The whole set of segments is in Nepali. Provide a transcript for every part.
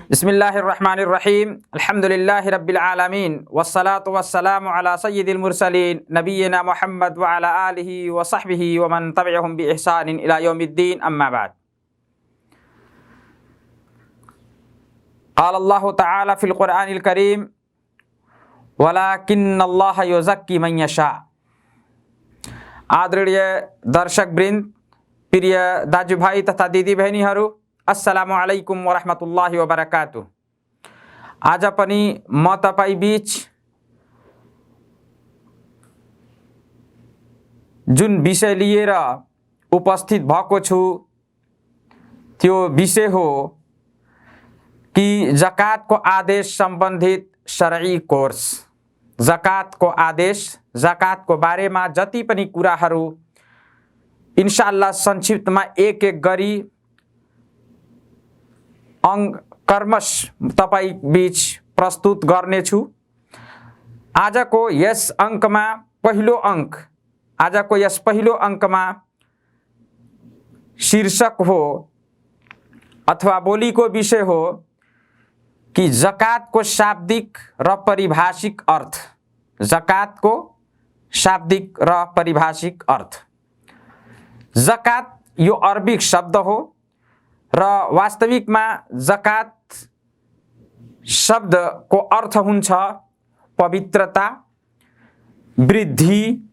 बिस्मिल्लाहिर्रहमानिर्रहीम अल्हम्दुलिल्लाहि रब्बिल आलमीन वस्सलातु वस्सलामु अला सय्यिदिल मुरसलीन नबिय्यिना मुहम्मद व अला आलिहि व सहबिहि व मन तबिअहुम बि इहसानिन इला यौमिद्दीन अम्मा बाद। क़ाल अल्लाहु तआला फ़िल क़ुरआनिल करीम वलाकिन्नल्लाह युज़क्की मन यशा। आदरणीय दर्शक वृन्द, प्रिय दाजुभाइ तथा दिदी बहिनीहरू, अस्सलामु अलैकुम वरहमतुल्लाहि वबरकातुह। आज पनि म तपाईँ बीच जुन विषय लिएर उपस्थित भएको छु त्यो विषय हो कि ज़कातको आदेश सम्बन्धित शरई कोर्स। ज़कातको आदेश, ज़कातको बारेमा जति पनि कुराहरू इन्शाअल्लाह संक्षिप्तमा एक एक गरी कर्मश तपाईँ बीच प्रस्तुत गर्नेछु। आजको यस अङ्कमा पहिलो अङ्कमा शीर्षक हो अथवा बोलीको विषय हो कि ज़कातको शाब्दिक र परिभाषिक अर्थ। ज़कातको शाब्दिक र परिभाषिक अर्थ। ज़कात यो अरबिक शब्द हो र वास्तविकमा ज़कात शब्दको अर्थ हुन्छ पवित्रता, वृद्धि,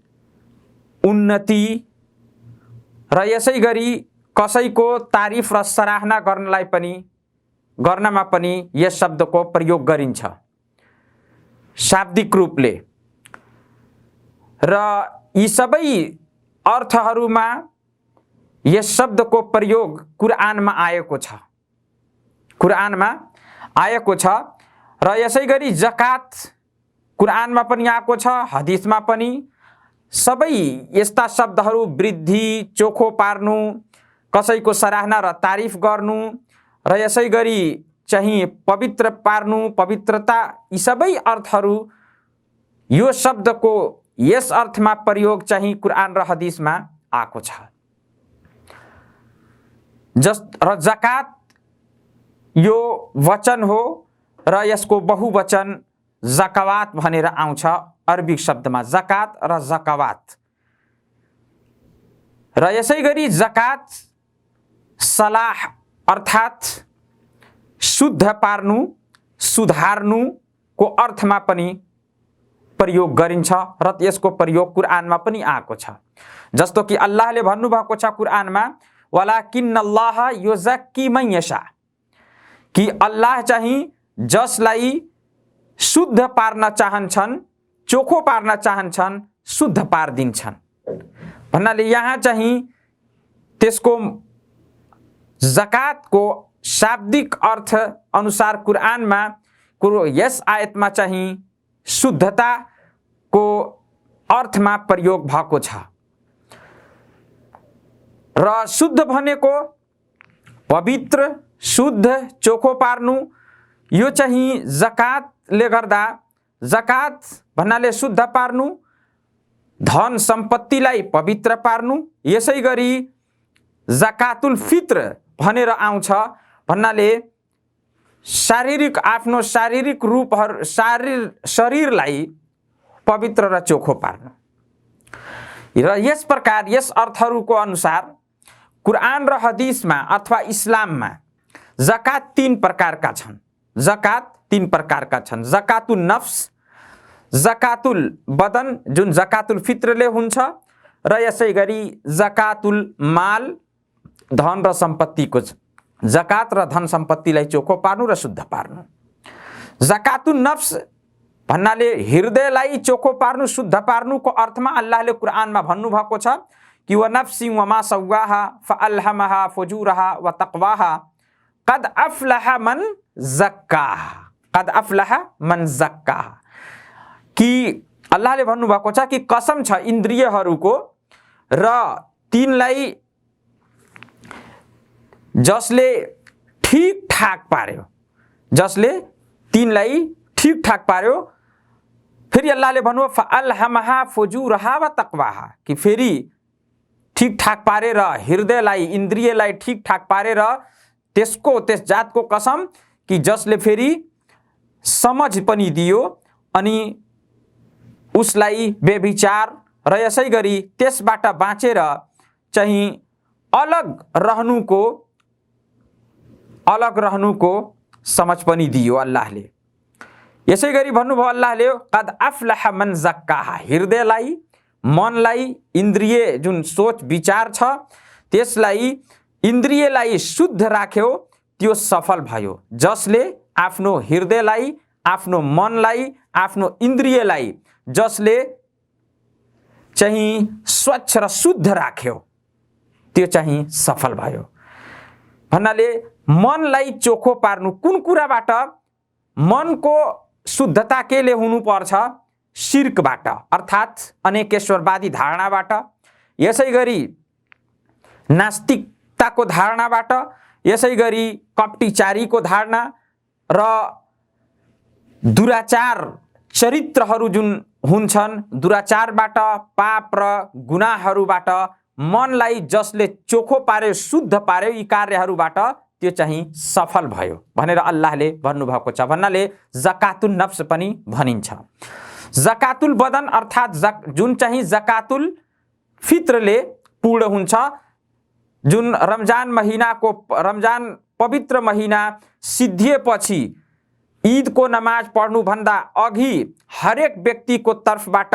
उन्नति र यसै गरी कसैको तारिफ र सराहना गर्नमा पनि यस शब्दको प्रयोग गरिन्छ शाब्दिक रूपले। र यी सबै अर्थहरूमा यस शब्दको प्रयोग कुरानमा आएको छ र यसै गरी ज़कात कुरानमा पनि आएको छ, हदिसमा पनि। सबै यस्ता शब्दहरू वृद्धि, चोखो पार्नु, कसैको सराहना र तारिफ गर्नु र यसै गरी चाहिँ पवित्र पार्नु, पवित्रता, यी सबै अर्थहरू यो शब्दको यस अर्थमा प्रयोग चाहिँ कुरान र हदिसमा आएको छ। र ज़कात यो वचन हो र यसको बहुवचन ज़कावात भनेर आउँछ अरबिक शब्दमा, ज़कात र ज़कावात। र यसै गरी ज़कात सलाह अर्थात् शुद्ध पार्नु, सुधार्नुको अर्थमा पनि प्रयोग गरिन्छ र यसको प्रयोग कुरानमा पनि आएको छ। जस्तो कि अल्लाहले भन्नुभएको छ कुरानमा, वलाकिन्नल्लाह युज़क्की मन यशा, कि अल्लाह चाहिँ जसलाई शुद्ध पार्न चाहन्छन्, चोखो पार्न चाहन्छन्, शुद्ध पार्दिन्छन् भन्नाले यहाँ चाहिँ त्यसको ज़कातको शाब्दिक अर्थ अनुसार कुरानमा यस आयतमा चाहिँ शुद्धताको अर्थमा प्रयोग भएको छ। र शुद्ध भनेको पवित्र, शुद्ध, चोखो पार्नु, यो चाहिँ ज़कातले गर्दा, ज़कात भन्नाले शुद्ध पार्नु, धन सम्पत्तिलाई पवित्र पार्नु। यसै गरी ज़कातुल फित्र भनेर आउँछ भन्नाले शारीरिक, आफ्नो शारीरिक रूपहरू, शरीरलाई पवित्र र चोखो पार्नु। र यस प्रकार यस अर्थहरूको अनुसार कुरान र हदिसमा अथवा इस्लाममा ज़कात तीन प्रकारका छन्। ज़कातुल नफ्स, ज़कातुल बदन जुन ज़कातुल फित्रले हुन्छ, र यसै गरी ज़कातुल माल, धन र सम्पत्तिको ज़कात र धन सम्पत्तिलाई चोखो पार्नु र शुद्ध पार्नु। ज़कातुल नफ्स भन्नाले हृदयलाई चोखो पार्नु, शुद्ध पार्नुको अर्थमा अल्लाहले कुरानमा भन्नुभएको छ कि व नफ्सिन व मा सव्वाहा फअल्हमहा फुजूरहा व तक़वाहा क़द अफ़लह मन ज़क्काहा, क़द अफ़लह मन ज़क्काहा, कि अल्लाहले भन्नुभएको छ कि कसम छ इन्द्रियहरूको र तिनलाई जसले ठीक ठाक पार्यो, फेरि अल्लाहले भन्नुभयो फअल्हमहा फुजूरहा व तक़वाहा, कि फेरि ठिकठाक पारेर, हृदयलाई इन्द्रियलाई ठिकठाक पारेर त्यस जातको कसम कि जसले फेरि समझ पनि दियो अनि उसलाई व्यभिचार र यसै गरी त्यसबाट बाँचेर चाहिँ अलग रहनुको समझ पनि दियो अल्लाहले। यसै गरी भन्नुभयो अल्लाहले कद अफ्लह मन ज़क्काहा, हृदयलाई, मनलाई, इन्द्रिय जुन सोच विचार छ त्यसलाई, इन्द्रियलाई शुद्ध राख्यो त्यो सफल भयो। जसले आफ्नो हृदयलाई, आफ्नो मनलाई, आफ्नो इन्द्रियलाई जसले चाहिँ स्वच्छ र शुद्ध राख्यो त्यो चाहिँ सफल भयो। भन्नाले मनलाई चोखो पार्नु, कुन कुराबाट? मनको शुद्धता केले हुनुपर्छ? शिर्कबाट अर्थात् अनेकेश्वरवादी धारणाबाट, यसै गरी नास्तिकताको धारणाबाट, यसै गरी कपटीचारीको धारणा र दुराचार चरित्रहरू जुन हुन्छन्, दुराचारबाट, पाप र गुनाहरुबाट मनलाई जसले चोखो पार्यो, शुद्ध पार्यो, यी कार्यहरूबाट त्यो चाहिँ सफल भयो भनेर अल्लाहले भन्नुभएको छ। भन्नाले जकातुल नफ्स पनि भनिन्छ। जकातुल बदन अर्थात् जुन चाहिँ जकातुल फित्रले पूर्ण हुन्छ, जुन रमजान पवित्र महिना सिद्धिएपछि ईदको नमाज पढ्नुभन्दा अघि हरेक व्यक्तिको तर्फबाट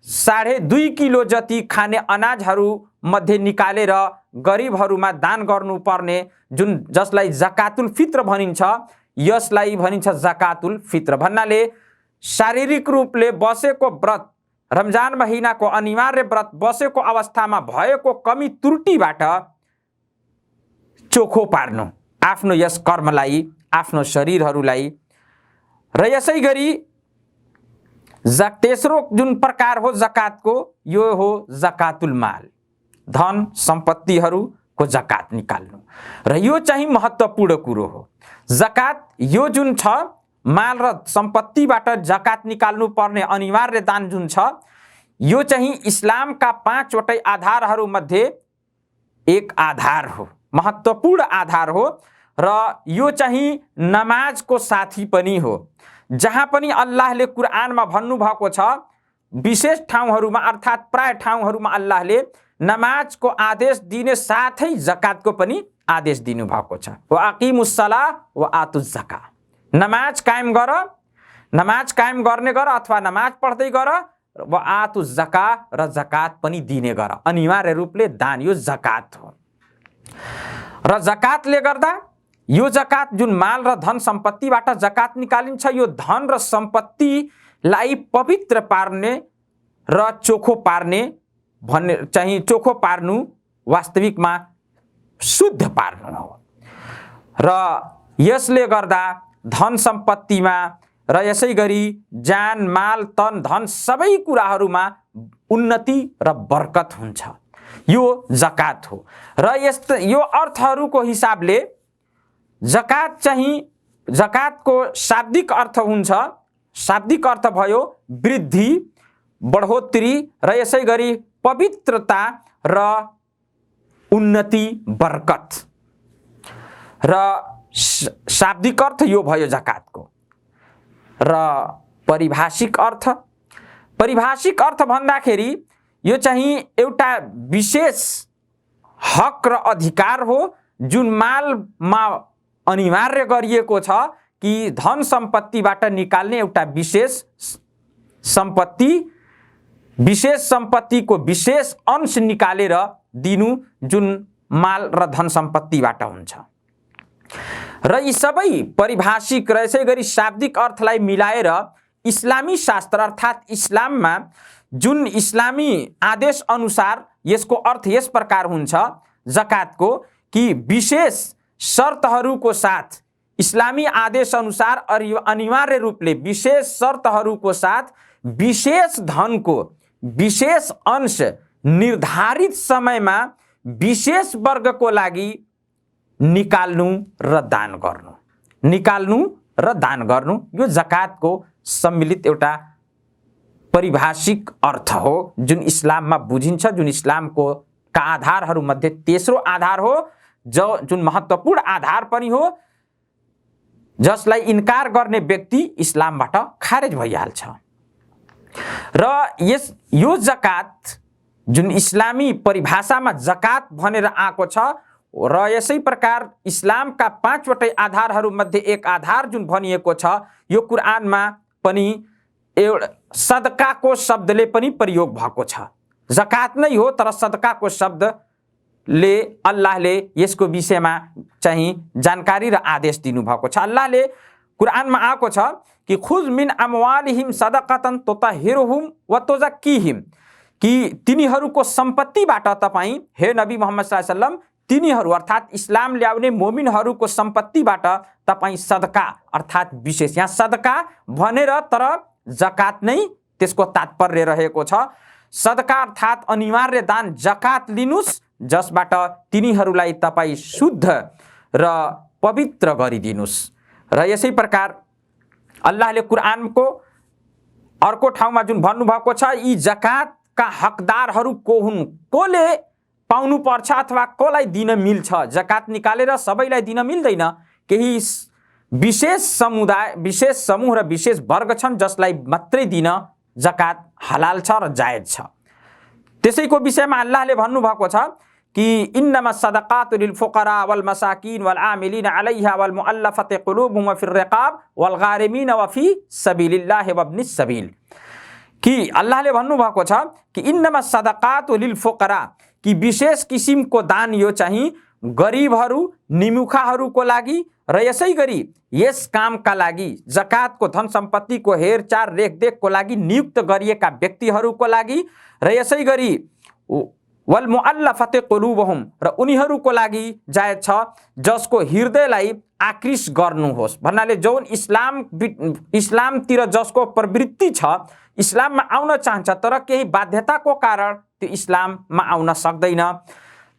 2.5 किलो जति खाने अनाजहरू मध्ये निकालेर गरिबहरूमा दान गर्नुपर्ने जुन जसलाई जकातुल फित्र भनिन्छ, यसलाई भनिन्छ जकातुल फित्र। भन्नाले शारीरिक रूपले बसेको व्रत, रमजान महिनाको अनिवार्य व्रत बसेको अवस्थामा भएको कमी त्रुटिबाट चोखो पार्नु आफ्नो यस कर्मलाई, आफ्नो शरीरहरूलाई। र यसै गरी तेस्रो जुन प्रकार हो जकातको, यो हो जकातुल माल, धन सम्पत्तिहरूको जकात निकाल्नु। र यो चाहिँ महत्त्वपूर्ण कुरो हो। जकात यो जुन छ, माल र सम्पत्तिबाट जकात निकाल्नु पर्ने अनिवार्य दान जुन छ, यो चाहिँ इस्लामका 5 वटै आधारहरू मध्ये एक आधार हो, महत्त्वपूर्ण आधार हो। र यो चाहिँ नमाजको साथी पनि हो। जहाँ पनि अल्लाहले कुरानमा भन्नुभएको छ, विशेष ठाउँहरूमा अर्थात् प्राय ठाउँहरूमा अल्लाहले नमाजको आदेश दिने साथै जकातको पनि आदेश दिनुभएको छ। व अकीमुस सलाह व आतुज जका, नमाज कायम गर, नमाज कायम गर्ने गर अथवा नमाज पढ्दै गर, व आतुज जका र जकात पनि दिने गर। अनिवार्य रूपले दान यो जकात हो। र जकातले गर्दा यो जकात जुन माल र धन सम्पत्तिबाट जकात निकालिन्छ, यो धन र सम्पत्तिलाई पवित्र पार्ने र चोखो पार्ने भन्ने चाहिँ चोखो पार्नु, वास्तविकमा शुद्ध पार्नु हो। र यसले गर्दा धन सम्पत्तिमा र यसै गरी जान माल तन धन सबै कुराहरूमा उन्नति र बरकत हुन्छ। यो जकात हो। र यो अर्थहरूको हिसाबले जकात चाहिँ, जकातको शाब्दिक अर्थ हुन्छ, शाब्दिक अर्थ भयो वृद्धि, बढोत्तरी र यसै गरी पवित्रता र उन्नति, बरकत। र शाब्दिक अर्थ यो भयो जकातको। र परिभाषिक अर्थ भन्दाखेरि यो चाहिँ एउटा विशेष हक र अधिकार हो जुन मालमा अनिवार्य गरिएको छ कि धन सम्पत्तिबाट निकाल्ने एउटा विशेष सम्पत्तिको विशेष अंश निकालेर दिनु, जुन माल र धन सम्पत्तिबाट हुन्छ। र यी सबै परिभाषिक र यसै गरी शाब्दिक अर्थलाई मिलाएर इस्लामी शास्त्र अर्थात् इस्लाममा जुन इस्लामी आदेश अनुसार यसको अर्थ यस प्रकार हुन्छ जकातको कि विशेष शर्तहरूको साथ, इस्लामी आदेश अनुसार अनिवार्य रूपले विशेष शर्तहरूको साथ विशेष धनको विशेष अंश निर्धारित समयमा विशेष वर्गको लागि निकाल्नु र दान गर्नु, यो जकातको सम्मिलित एउटा परिभाषिक अर्थ हो जुन इस्लाममा बुझिन्छ, जुन इस्लामको का आधारहरू मध्ये तेस्रो आधार हो, जुन महत्त्वपूर्ण आधार पनि हो, जसलाई इन्कार गर्ने व्यक्ति इस्लामबाट खारेज भइहाल्छ। र यो जकात जुन इस्लामी परिभाषामा जकात भनेर आएको छ र यसै प्रकार इस्लामका 5वटै आधारहरू मध्ये एक आधार जुन भनिएको छ, यो कुरानमा पनि एउटा सदकाको शब्दले पनि प्रयोग भएको छ। जकात नै हो तर सदकाको शब्दले अल्लाहले यसको विषयमा चाहिँ जानकारी र आदेश दिनुभएको छ। अल्लाहले कुरानमा आएको छ कि खुज मिन अमवालिहिम सदकतन तुतहिरुहुम व तुजक्कीहिम, कि तिनीहरूको सम्पत्तिबाट तपाईँ हे नबी मोहम्मद सल्लल्लाहु अलैहि वसल्लम, तिनीहरू अर्थात् इस्लाम ल्याउने मोमिनहरूको सम्पत्तिबाट तपाईँ सदका अर्थात् विशेष, यहाँ सदका भनेर तर जकात नै त्यसको तात्पर्य रहेको छ। सदका अर्थात् अनिवार्य दान जकात लिनुस्, जसबाट तिनीहरूलाई तपाईँ शुद्ध र पवित्र गरिदिनुस्। र यसै प्रकार अल्लाहले कुरानको अर्को ठाउँमा जुन भन्नुभएको छ, यी जकातका हकदारहरू को हुन्, कोले पाउनु पर्छ अथवा कोलाई दिन मिल्छ। जकात निकालेर सबैलाई दिन मिल्दैन, केही विशेष समुदाय, विशेष समूह र विशेष वर्ग छन् जसलाई मात्रै दिन जकात हलाल छ र जायज छ। त्यसैको विषयमा अल्लाहले भन्नुभएको छ कि इन्नमा सदकातु लिल फुकरा वल मसाकिन वल आमिलिन अलैहा वल मुअल्लफति कुलूबुहुम व फिर रिकाब वल गारिमिन व फी सबिलिल्लाहि व इब्निस सबिल, कि अल्लाहले भन्नुभएको छ कि इन्नमा सदकातु लिल फुकरा, कि विशेष किसिमको दान यो चाहिँ गरिबहरू निमुखाहरूको लागि र यसै गरी यस कामका लागि जकातको धन सम्पत्तिको हेरचाह रेखदेखको लागि नियुक्त गरिएका व्यक्तिहरूको लागि र यसै गरी वल मुअल्लफति कुलूबुहुम, र उनीहरूको लागि जायज छ जसको हृदयलाई आकृष्ट गर्नुहोस्, भन्नाले जौन इस्लामतिर जसको प्रवृत्ति छ, इस्लाममा आउन चाहन्छ तर केही बाध्यताको कारण त्यो इस्लाममा आउन सक्दैन,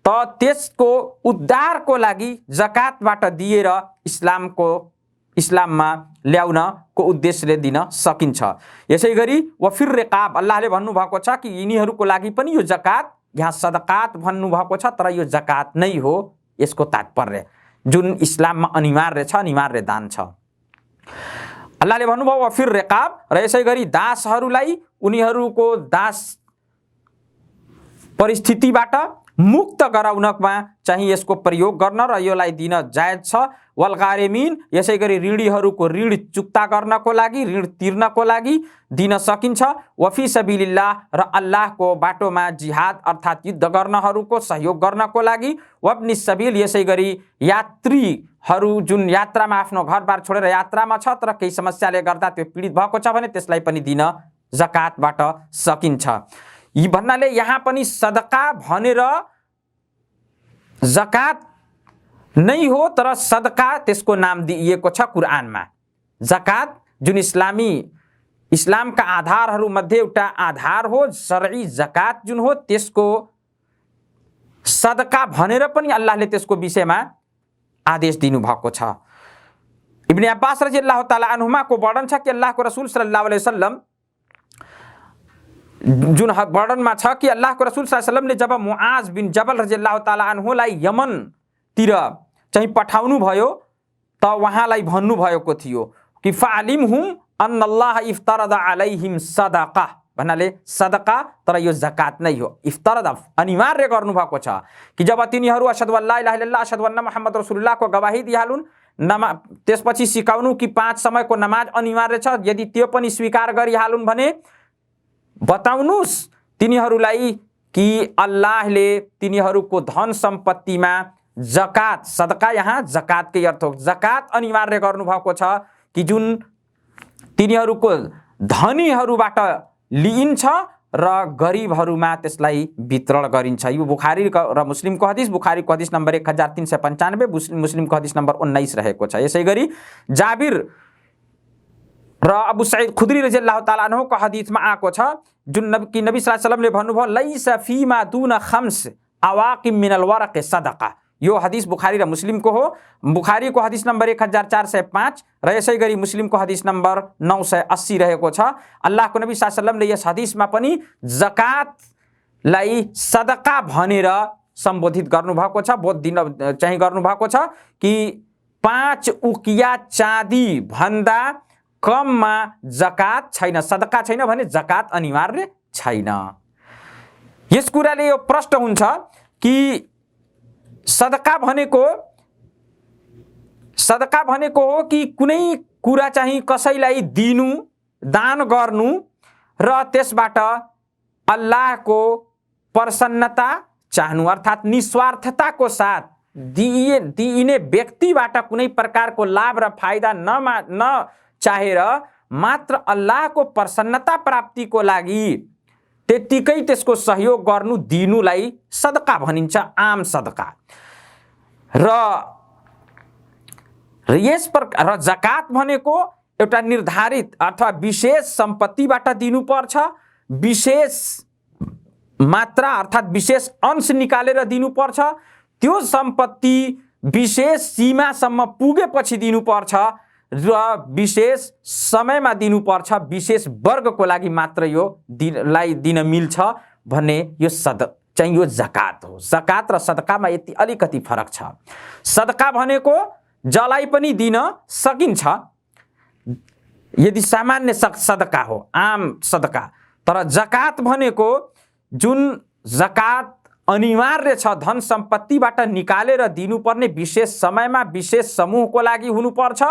त त्यसको उद्धारको लागि जकातबाट दिएर इस्लाममा ल्याउनको उद्देश्यले दिन सकिन्छ। यसै गरी व फिर रिकाब, अल्लाहले भन्नुभएको छ कि यिनीहरूको लागि पनि यो जकात, यहाँ सदकात भन्नुभएको छ तर यो जकात नै हो यसको तात्पर्य, जुन इस्लाममा अनिवार्य छ, अनिवार्य दान छ। अल्लाहले भन्नुभयो व फिर रिकाब, र यसै गरी दासहरूलाई उनीहरूको दास परिस्थितिबाट मुक्त गराउनमा चाहिँ यसको प्रयोग गर्न र यसलाई दिन जायज छ। वल गारिमिन, यसै गरी ऋणीहरूको ऋण चुक्ता गर्नको लागि, ऋण तिर्नको लागि दिन सकिन्छ। वफी सबिलिल्लाह, र अल्लाहको बाटोमा जिहाद अर्थात् युद्ध गर्नहरूको सहयोग गर्नको लागि। वब्नि सबिल, यसै गरी यात्रीहरू जुन यात्रामा आफ्नो घरबार छोडेर यात्रामा छ तर केही समस्याले गर्दा त्यो पीडित भएको छ भने त्यसलाई पनि दिन जकातबाट सकिन्छ। यी भन्नाले यहाँ पनि सदका भनेर जकात नै हो तर सदका त्यसको नाम दिइएको छ कुरानमा। जकात जुन इस्लामका आधारहरू मध्ये एउटा आधार हो, शरई जकात जुन हो त्यसको सदका भनेर पनि अल्लाहले त्यसको विषयमा आदेश दिनुभएको छ। इब्न अब्बास रज़ियल्लाहु ताला अन्हुमा को वर्णन छ कि अल्लाहको रसूल सल्लल्लाहु अलैहि वसल्लम, जुन वर्णनमा छ कि अल्लाहको रसूल सल्लल्लाहु अलैहि वसल्लमले जब मुआज बिन जबल रज़ियल्लाहु ताला अन्हुलाई यमनतिर चाहिँ पठाउनु भयो त उहाँलाई भन्नु भएको थियो कि फअलिमहुम अन्नल्लाह इफ्तरद अलैहिम सदका, भन्नाले सदका तर यो जकात नै हो। इफ्तरद अनिवार्य गर्नु भएको छ कि जब तिनीहरू अशहदु अल्ला इलाहा इल्लल्लाह अशहदु अन्ना मुहम्मद रसुलुल्लाहको गवाही दिइहालुन्, त्यसपछि सिकाउनु कि 5 समयको नमाज अनिवार्य छ, यदि त्यो पनि स्वीकार गरिहालुन् भने बताउनुस् तिनीहरूलाई कि अल्लाहले तिनीहरूको धन सम्पत्तिमा जकात, सदका यहाँ जकातकै अर्थ हो, जकात अनिवार्य गर्नु भएको छ कि जुन तिनीहरूको धनीहरूबाट लिइन्छ र गरिबहरूमा त्यसलाई वितरण गरिन्छ। यो बुखारी र मुस्लिमको हदिस, बुखारीको हदिस नम्बर 1395, मुस्लिमको हदिस नम्बर 19 रहेको छ। यसै गरी जाबिर र अबू सईद खुदरी रज़ियल्लाहु ताला अन्हुको हदिसमा आएको छ जुन नबी सल्लल्लाहु अलैहि वसल्लमले भन्नुभयो लैसा फीमा दून खम्स अवाकिम मिनल वरक़ सदका, यो हदिस बुखारी र मुस्लिमको हो। बुखारीको हदिस नम्बर 1405 र यसै गरी मुस्लिमको हदिस नम्बर 980 रहेको छ। अल्लाहको नबी सल्लल्लाहु अलैहि वसल्लमले यस हदिसमा पनि जकातलाई सदका भनेर सम्बोधित गर्नुभएको छ, बोध दिन चाहिँ गर्नुभएको छ कि 5 उकिया चाँदी भन्दा कममा जकात छैन, सदका छैन भने जकात अनिवार्य छैन। यस कुराले यो प्रश्न हुन्छ कि सदका भनेको हो कि कुनै कुरा चाहिँ कसैलाई दिनु, दान गर्नु र त्यसबाट अल्लाहको प्रसन्नता चाहनु, अर्थात् निस्वार्थताको साथ दिइने व्यक्तिबाट कुनै प्रकारको लाभ र फाइदा नचाहेर मात्र अल्लाहको प्रसन्नता प्राप्तिको लागि त्यतिकै त्यसको सहयोग गर्नु, दिनुलाई सदका भनिन्छ, आम सदका। र यस प्रकार जकात भनेको एउटा निर्धारित अथवा विशेष सम्पत्तिबाट दिनुपर्छ, विशेष मात्रा अर्थात् विशेष अंश निकालेर दिनुपर्छ, त्यो सम्पत्ति विशेष सीमासम्म पुगेपछि दिनुपर्छ र विशेष समयमा दिनुपर्छ, विशेष वर्गको लागि मात्र यो दिन मिल्छ भन्ने यो चाहिँ यो जकात हो। जकात र सदकामा यति अलिकति फरक छ। सदका भनेको जलाई पनि दिन सकिन्छ यदि सामान्य सदका हो, आम सदका। तर जकात भनेको जुन जकात अनिवार्य छ, धन सम्पत्तिबाट निकालेर दिनुपर्ने, विशेष समयमा विशेष समूहको लागि हुनुपर्छ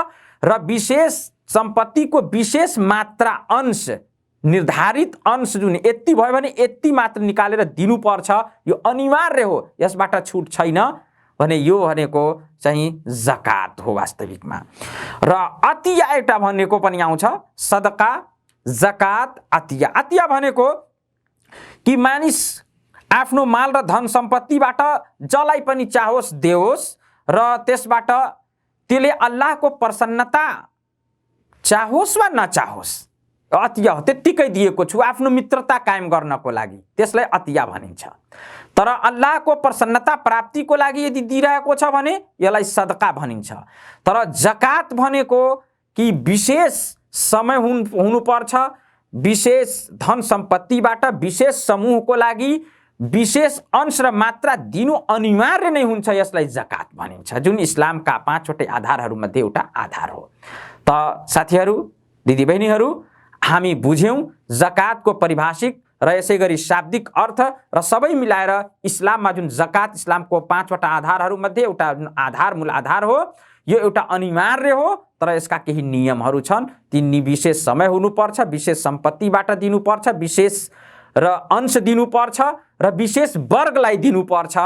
र विशेष सम्पत्तिको विशेष मात्रा अंश, निर्धारित अंश जुन यति भयो भने यति मात्र निकालेर दिनुपर्छ, यो अनिवार्य हो, यसबाट छुट छैन भने यो भनेको चाहिँ जकात हो वास्तविकमा। र अतिया एउटा भनेको पनि आउँछ, सदका, जकात, अतिया। अतिया भनेको कि मानिस आफ्नो माल र धन सम्पत्तिबाट जलाई पनि चाहोस् देओस् र त्यसबाट त्यसले अल्लाहको प्रसन्नता चाहोस् वा नचाहोस्, अतिया हो। त्यतिकै दिएको छु आफ्नो मित्रता कायम गर्नको लागि, त्यसलाई अतिया भनिन्छ। तर अल्लाहको प्रसन्नता प्राप्तिको लागि यदि दिइरहेको छ भने यसलाई सदका भनिन्छ। तर जकात भनेको कि विशेष समय हुनुपर्छ, विशेष धन सम्पत्तिबाट विशेष समूहको लागि विशेष अंश र मात्रा दिनु अनिवार्य नै हुन्छ, यसलाई जकात भनिन्छ, जुन इस्लामका 5 वटै आधारहरूमध्ये एउटा आधार हो। त साथीहरू, दिदीबहिनीहरू, हामी बुझ्यौँ जकातको परिभाषिक र यसै गरी शाब्दिक अर्थ र सबै मिलाएर इस्लाममा जुन जकात इस्लामको 5 वटा आधारहरूमध्ये एउटा आधार, मूल आधार हो। यो एउटा अनिवार्य हो, तर यसका केही नियमहरू छन्। ती विशेष समय हुनुपर्छ, विशेष सम्पत्तिबाट दिनुपर्छ, विशेष र अंश दिनुपर्छ र विशेष वर्गलाई दिनुपर्छ।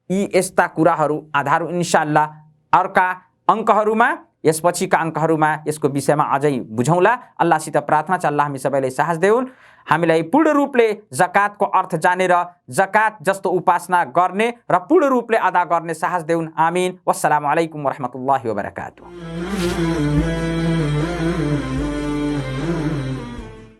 यी यस्ता कुराहरू आधार इन्शाअल्लाह अर्का अङ्कहरूमा, यसपछिका अङ्कहरूमा यसको विषयमा अझै बुझौँला। अल्लाहसित प्रार्थना छ अल्लाह हामी सबैलाई साहस देऊन्, हामीलाई पूर्ण रूपले जकातको अर्थ जानेर जकात जस्तो उपासना गर्ने र पूर्ण रूपले अदा गर्ने साहस देऊन्। आमीन। वस्सलामु अलैकुम वरहमतुल्लाहि वबरकातुहू।